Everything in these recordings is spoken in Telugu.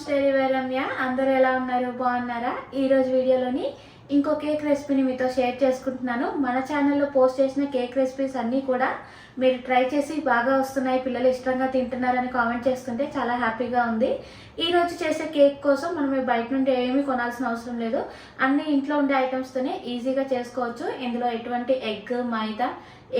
స్టైల్ రమ్య. అందరూ ఎలా ఉన్నారు? బాగున్నారా? ఈరోజు వీడియోలోని ఇంకో కేక్ రెసిపీని మీతో షేర్ చేసుకుంటున్నాను. మన ఛానల్లో పోస్ట్ చేసిన కేక్ రెసిపీస్ అన్నీ కూడా మీరు ట్రై చేసి బాగా వస్తున్నాయి, పిల్లలు ఇష్టంగా తింటున్నారని కామెంట్ చేస్తుంటే చాలా హ్యాపీగా ఉంది. ఈరోజు చేసే కేక్ కోసం మనం బయట నుండి ఏమీ కొనాల్సిన అవసరం లేదు. అన్ని ఇంట్లో ఉండే ఐటమ్స్తోనే ఈజీగా చేసుకోవచ్చు. ఇందులో ఎటువంటి ఎగ్, మైదా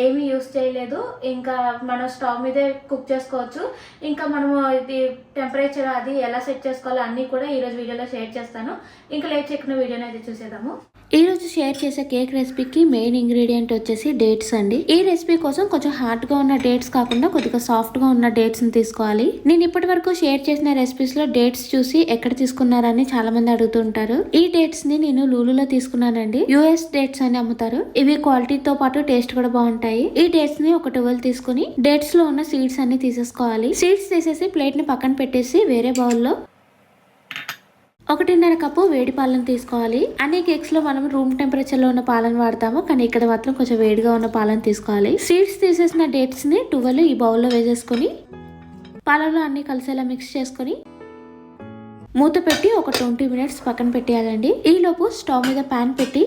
ఏమీ యూస్ చేయలేదు. ఇంకా మనం స్టవ్ మీదే కుక్ చేసుకోవచ్చు. ఇంకా మనము ఇది టెంపరేచర్ అది ఎలా సెట్ చేసుకోవాలో అన్నీ కూడా ఈరోజు వీడియోలో షేర్ చేస్తాను. ఇంకా లేట్ చేయకుండా వీడియోని అయితే చూసేద్దాము. ఈ రోజు షేర్ చేసే కేక్ రెసిపీకి మెయిన్ ఇంగ్రీడియంట్ వచ్చేసి డేట్స్ అండి. ఈ రెసిపీ కోసం కొంచెం హార్డ్ గా ఉన్న డేట్స్ కాకుండా కొద్దిగా సాఫ్ట్ గా ఉన్న డేట్స్ ని తీసుకోవాలి. నేను ఇప్పటి వరకు షేర్ చేసిన రెసిపీస్ లో డేట్స్ చూసి ఎక్కడ తీసుకున్నారని చాలా మంది అడుగుతుంటారు. ఈ డేట్స్ ని నేను లూలులో తీసుకున్నానండి. యుఎస్ డేట్స్ అని అమ్ముతారు. ఇవి క్వాలిటీతో పాటు టేస్ట్ కూడా బాగుంటాయి. ఈ డేట్స్ ని ఒక 12 తీసుకుని డేట్స్ లో ఉన్న సీడ్స్ అన్ని తీసేసుకోవాలి. సీడ్స్ తీసేసి ప్లేట్ ని పక్కన పెట్టేసి వేరే బౌల్లో 1.5 కప్పు వేడి పాలను తీసుకోవాలి. అన్ని కేక్స్ లో మనం రూమ్ టెంపరేచర్ లో ఉన్న పాలను వాడతాము, కానీ ఇక్కడ మాత్రం కొంచెం వేడిగా ఉన్న పాలను తీసుకోవాలి. సీడ్స్ తీసేసిన డేట్స్ ని 12 ఈ బౌల్లో వేసేసుకొని పాలలో అన్ని కలిసేలా మిక్స్ చేసుకొని మూత పెట్టి ఒక 20 మినిట్స్ పక్కన పెట్టేయాలండి. ఈ లోపు స్టవ్ మీద ప్యాన్ పెట్టి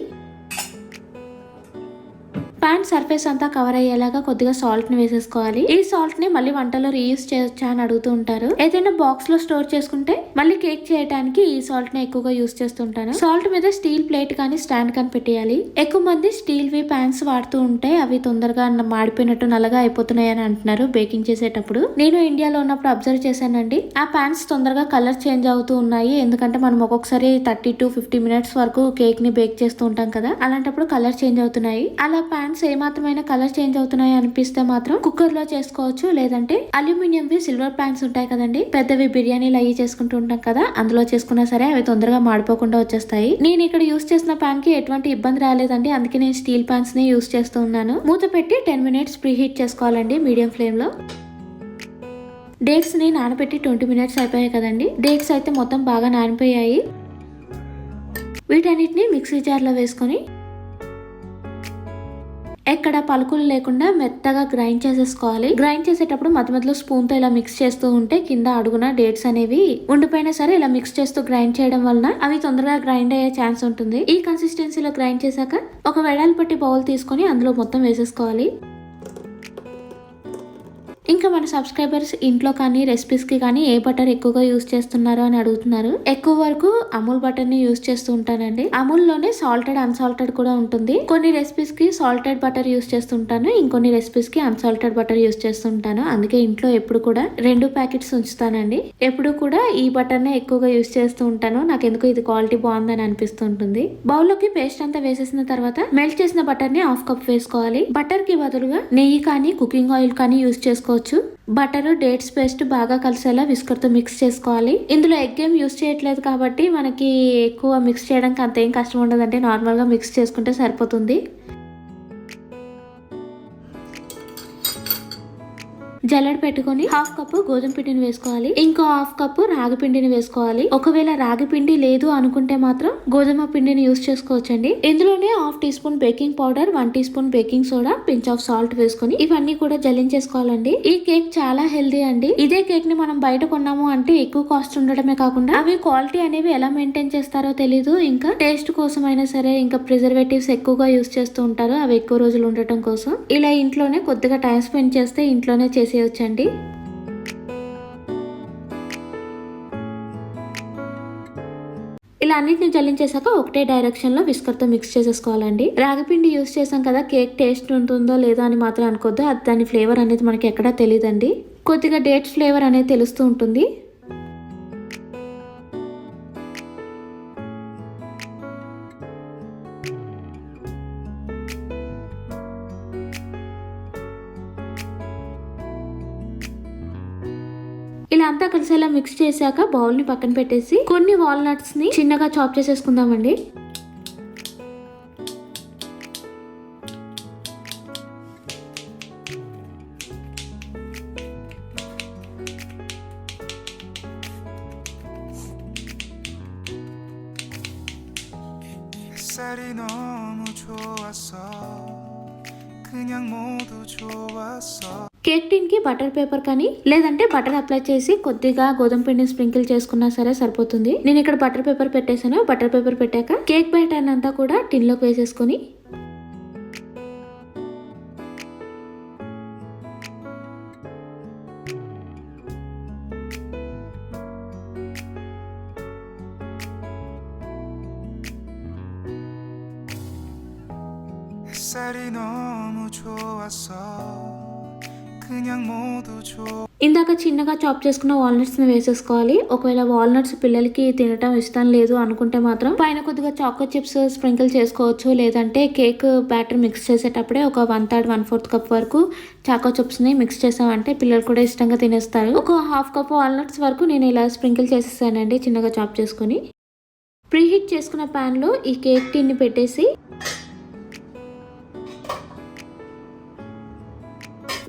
ప్యాన్ సర్ఫేస్ అంతా కవర్ అయ్యేలాగా కొద్దిగా సాల్ట్ ని వేసేసుకోవాలి. ఈ సాల్ట్ ని మళ్ళీ వంటలో రీయూజ్ చేయొచ్చా అని అడుగుతూ ఉంటారు. ఏదైనా బాక్స్ లో స్టోర్ చేసుకుంటే మళ్ళీ కేక్ చేయడానికి ఈ సాల్ట్ ని ఎక్కువగా యూజ్ చేస్తుంటాను. సాల్ట్ మీద స్టీల్ ప్లేట్ కానీ స్టాండ్ కానీ పెట్టేయాలి. ఎక్కువ మంది స్టీల్ వి ప్యాన్స్ వాడుతూ ఉంటే అవి తొందరగా మాడిపోయినట్టు నల్లగా అయిపోతున్నాయి అని అంటున్నారు బేకింగ్ చేసేటప్పుడు. నేను ఇండియాలో ఉన్నప్పుడు అబ్జర్వ్ చేశానండి. ఆ ప్యాన్స్ తొందరగా కలర్ చేంజ్ అవుతూ ఉన్నాయి. ఎందుకంటే మనం ఒక్కొక్కసారి 30 to 50 మినిట్స్ వరకు కేక్ ని బేక్ చేస్తూ ఉంటాం కదా, అలాంటప్పుడు కలర్ చేంజ్ అవుతున్నాయి. అలా ప్యాన్స్ ఏమాత్రమైన కలర్ చేంజ్ అవుతున్నాయి అనిపిస్తే మాత్రం కుక్కర్ లో చేసుకోవచ్చు. లేదంటే అల్యూమినియం వి సిల్వర్ ప్యాన్స్ ఉంటాయి కదండి, పెద్దవి బిర్యానీలు అయ్యి చేసుకుంటూ ఉంటాం కదా, అందులో చేసుకున్నా సరే అవి తొందరగా మాడిపోకుండా వచ్చేస్తాయి. నేను ఇక్కడ యూస్ చేసిన ప్యాన్ కి ఎటువంటి ఇబ్బంది రాలేదండి, అందుకే నేను స్టీల్ ప్యాన్స్ ని యూస్ చేస్తూ ఉన్నాను. మూత పెట్టి 10 మినిట్స్ ప్రీ హీట్ చేసుకోవాలండి మీడియం ఫ్లేమ్ లో. డేట్స్ ని నానబెట్టి 20 మినిట్స్ అయిపోయాయి కదండి. డేట్స్ అయితే మొత్తం బాగా నానిపోయాయి. వీటన్నిటిని మిక్సీ జార్ లో వేసుకొని ఎక్కడ పలుకులు లేకుండా మెత్తగా గ్రైండ్ చేసేసుకోవాలి. గ్రైండ్ చేసేటప్పుడు మధ్య మధ్యలో స్పూన్ తో ఇలా మిక్స్ చేస్తూ ఉంటే కింద అడుగున డేట్స్ అనేవి ఉండిపోయినా సరే ఇలా మిక్స్ చేస్తూ గ్రైండ్ చేయడం వలన అవి తొందరగా గ్రైండ్ అయ్యే ఛాన్స్ ఉంటుంది. ఈ కన్సిస్టెన్సీలో గ్రైండ్ చేశాక ఒక వెడల్పట్టి బౌల్ తీసుకొని అందులో మొత్తం వేసేసుకోవాలి. ఇంకా మన సబ్స్క్రైబర్స్ ఇంట్లో కానీ రెసిపీస్ కి కానీ ఏ బటర్ ఎక్కువగా యూస్ చేస్తున్నారు అని అడుగుతున్నారు. ఎక్కువ వరకు అమూల్ బటర్ ని యూస్ చేస్తూ ఉంటానండి. అమూల్ లోనే సాల్టెడ్, అన్సాల్టెడ్ కూడా ఉంటుంది. కొన్ని రెసిపీస్ కి సాల్టెడ్ బటర్ యూస్ చేస్తుంటాను, ఇంకొన్ని రెసిపీస్ కి అన్సాల్టెడ్ బటర్ యూస్ చేస్తుంటాను. అందుకే ఇంట్లో ఎప్పుడు కూడా 2 ప్యాకెట్స్ ఉంచుతానండి. ఎప్పుడు కూడా ఈ బటర్ నే ఎక్కువగా యూస్ చేస్తూ ఉంటాను. నాకు ఎందుకు ఇది క్వాలిటీ బాగుందని అనిపిస్తూ ఉంటుంది. బౌల్ లోకి పేస్ట్ అంతా వేసేసిన తర్వాత మెల్ట్ చేసిన బటర్ ని 1/2 కప్ వేసుకోవాలి. బటర్ కి బదులుగా నెయ్యి కానీ కుకింగ్ ఆయిల్ కానీ యూస్ చేసుకోవచ్చు. బటర్, డేట్స్ పేస్ట్ బాగా కలిసేలా విస్కర్ తో మిక్స్ చేసుకోవాలి. ఇందులో ఎగ్ ఏం యూస్ చేయట్లేదు కాబట్టి మనకి ఎక్కువ మిక్స్ చేయడానికి అంత ఏం కష్టం ఉండదంటే నార్మల్ గా మిక్స్ చేసుకుంటే సరిపోతుంది. జల్లెడ పెట్టుకుని 1/2 కప్పు గోధుమ పిండిని వేసుకోవాలి. ఇంకో 1/2 కప్పు రాగి పిండిని వేసుకోవాలి. ఒకవేళ రాగి పిండి లేదు అనుకుంటే మాత్రం గోధుమ పిండిని యూస్ చేసుకోవచ్చండి. ఇందులోనే 1/2 teaspoon baking powder, 1 teaspoon baking soda, pinch of salt వేసుకుని ఇవన్నీ కూడా జల్లించేసుకోవాలండి. ఈ కేక్ చాలా హెల్దీ అండి. ఇదే కేక్ ని మనం బయట కొన్నాము అంటే ఎక్కువ కాస్ట్ ఉండడమే కాకుండా అవి క్వాలిటీ అనేవి ఎలా మెయింటైన్ చేస్తారో తెలీదు. ఇంకా టేస్ట్ కోసం అయినా సరే ఇంకా ప్రిజర్వేటివ్స్ ఎక్కువగా యూస్ చేస్తూ ఉంటారు, అవి ఎక్కువ రోజులు ఉండటం కోసం. ఇలా ఇంట్లోనే కొద్దిగా టైం స్పెండ్ చేస్తే ఇంట్లోనే చేసేయొచ్చండి. ఇలా అన్నిటిని జల్లించేసాక ఒకటే డైరెక్షన్ లో విస్కర్ తో మిక్స్ చేసేసుకోవాలండి. రాగిపిండి యూస్ చేసాం కదా, కేక్ టేస్ట్ ఉంటుందో లేదో అని మాత్రం అనుకోద్దు. అది దాని ఫ్లేవర్ అనేది మనకి ఎక్కడా తెలియదండి. కొద్దిగా డేట్స్ ఫ్లేవర్ అనేది తెలుస్తూ ఉంటుంది. ఇలా అంతా కలిసేలా మిక్స్ చేశాక బౌల్ ని పక్కన పెట్టేసి కొన్ని వాల్నట్స్ ని చిన్నగా చాప్ చేసేసుకుందామండి. 햇살이 너무 좋았어. 그냥 모두 좋았어. కేక్ టిన్ కి బటర్ పేపర్ కానీ లేదంటే బటర్ అప్లై చేసి కొద్దిగా గోధుమ పిండిని స్ప్రింకిల్ చేసుకున్నా సరే సరిపోతుంది. నేను ఇక్కడ బటర్ పేపర్ పెట్టేసాను. బటర్ పేపర్ పెట్టాక కేక్ బ్యాటర్ అంతా కూడా టిన్ లోకి వేసేసుకుని ఇందాక చిన్నగా చాప్ చేసుకున్న వాల్నట్స్ ని వేసేసుకోవాలి. ఒకవేళ వాల్నట్స్ పిల్లలకి తినటం ఇష్టం లేదు అనుకుంటే మాత్రం పైన కొద్దిగా చాకో చిప్స్ స్ప్రింకిల్ చేసుకోవచ్చు. లేదంటే కేక్ బ్యాటర్ మిక్స్ చేసేటప్పుడే ఒక 1/3 1/4 కప్ వరకు చాకో చిప్స్ ని మిక్స్ చేసామంటే పిల్లలు కూడా ఇష్టంగా తినేస్తారు. ఒక 1/2 కప్ వాల్నట్స్ వరకు నేను ఇలా స్ప్రింకిల్ చేసేసానండి చిన్నగా చాప్ చేసుకుని. ప్రీహీట్ చేసుకున్న ప్యాన్ లో ఈ కేక్ టిన్ ని పెట్టేసి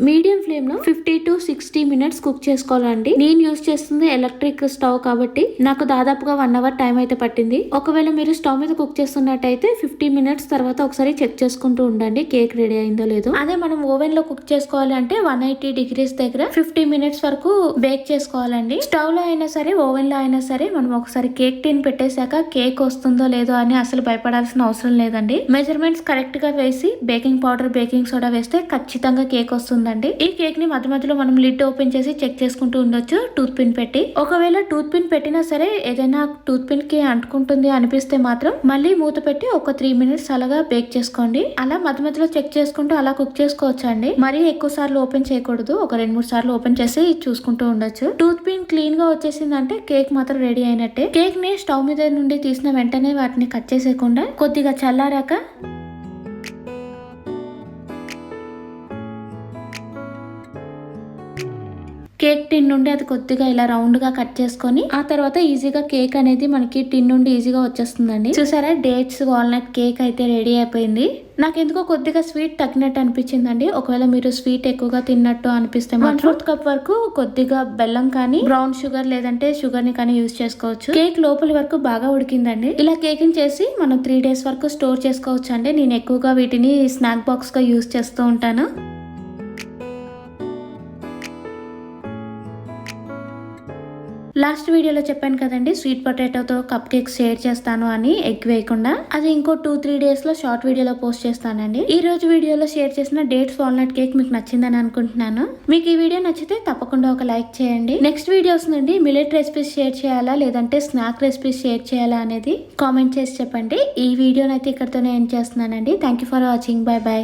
మీడియం ఫ్లేమ్ లో 50 to 60 మినిట్స్ కుక్ చేసుకోవాలండి. నేను యూజ్ చేస్తుంది ఎలక్ట్రిక్ స్టవ్ కాబట్టి నాకు దాదాపుగా 1 అవర్ టైం అయితే పట్టింది. ఒకవేళ మీరు స్టవ్ మీద కుక్ చేస్తున్నట్టయితే 50 మినిట్స్ తర్వాత ఒకసారి చెక్ చేసుకుంటూ ఉండండి కేక్ రెడీ అయిందో లేదో. అదే మనం ఓవెన్ లో కుక్ చేసుకోవాలి అంటే 180 degrees దగ్గర 50 మినిట్స్ వరకు బేక్ చేసుకోవాలండి. స్టవ్ లో అయినా సరే ఓవెన్ లో అయినా సరే మనం ఒకసారి కేక్ టిన్ పెట్టేశాక కేక్ వస్తుందో లేదో అని అసలు భయపడాల్సిన అవసరం లేదండి. మెజర్మెంట్స్ కరెక్ట్ గా వేసి బేకింగ్ పౌడర్ బేకింగ్ సోడా వేస్తే ఖచ్చితంగా కేక్ వస్తుంది. ఈ కేక్ ని మధ్య మధ్యలో మనం లిడ్ ఓపెన్ చేసి చెక్ చేసుకుంటూ ఉండొచ్చు టూత్ పిన్ పెట్టి. ఒకవేళ టూత్ పిన్ పెట్టినా సరే ఏదైనా టూత్ పిన్ కి అంటుకుంటుంది అనిపిస్తే మాత్రం మళ్ళీ మూత పెట్టి ఒక 3 మినిట్స్ అలాగా బేక్ చేసుకోండి. అలా మధ్య మధ్యలో చెక్ చేసుకుంటూ అలా కుక్ చేసుకోవచ్చు అండి. మరీ ఎక్కువ సార్లు ఓపెన్ చేయకూడదు. ఒక 2-3 సార్లు ఓపెన్ చేసి చూసుకుంటూ ఉండొచ్చు. టూత్ పిన్ క్లీన్ గా వచ్చేసిందంటే కేక్ మాత్రం రెడీ అయినట్టే. కేక్ ని స్టవ్ మీద నుండి తీసిన వెంటనే వాటిని కట్ చేసేయకుండా కొద్దిగా చల్లారాక కేక్ టిన్ నుండి అది కొద్దిగా ఇలా రౌండ్ గా కట్ చేసుకొని ఆ తర్వాత ఈజీగా కేక్ అనేది మనకి టిన్ నుండి ఈజీగా వచ్చేస్తుందండి. చూసారా డేట్స్ వాల్నట్ కేక్ అయితే రెడీ అయిపోయింది. నాకు ఎందుకో కొద్దిగా స్వీట్ తగ్గినట్టు అనిపించిందండి. ఒకవేళ మీరు స్వీట్ ఎక్కువగా తిన్నట్టు అనిపిస్తే 1/4 కప్ వరకు కొద్దిగా బెల్లం కానీ బ్రౌన్ షుగర్ లేదంటే షుగర్ ని కానీ యూజ్ చేసుకోవచ్చు. కేక్ లోపలి వరకు బాగా ఉడికిందండి. ఇలా కేక్ చేసి మనం 3 days వరకు స్టోర్ చేసుకోవచ్చు అండి. నేను ఎక్కువగా వీటిని స్నాక్ బాక్స్ గా యూజ్ చేస్తూ ఉంటాను. లాస్ట్ వీడియోలో చెప్పాను కదండి స్వీట్ పొటాటోతో కప్ కేక్స్ షేర్ చేస్తాను అని ఎగ్ వేయకుండా. అది ఇంకో 2-3 days లో షార్ట్ వీడియోలో పోస్ట్ చేస్తానండి. ఈ రోజు వీడియోలో షేర్ చేసిన డేట్స్ వాల్నట్ కేక్ మీకు నచ్చిందని అనుకుంటున్నాను. మీకు ఈ వీడియో నచ్చితే తప్పకుండా ఒక లైక్ చేయండి. నెక్స్ట్ వీడియోస్ నుండి మిల్లెట్ రెసిపీస్ షేర్ చేయాలా లేదంటే స్నాక్ రెసిపీస్ షేర్ చేయాలా అనేది కామెంట్ చేసి చెప్పండి. ఈ వీడియోనైతే ఇక్కడితోనే ఎండ్ చేస్తున్నానండి. Thank you for watching. By by.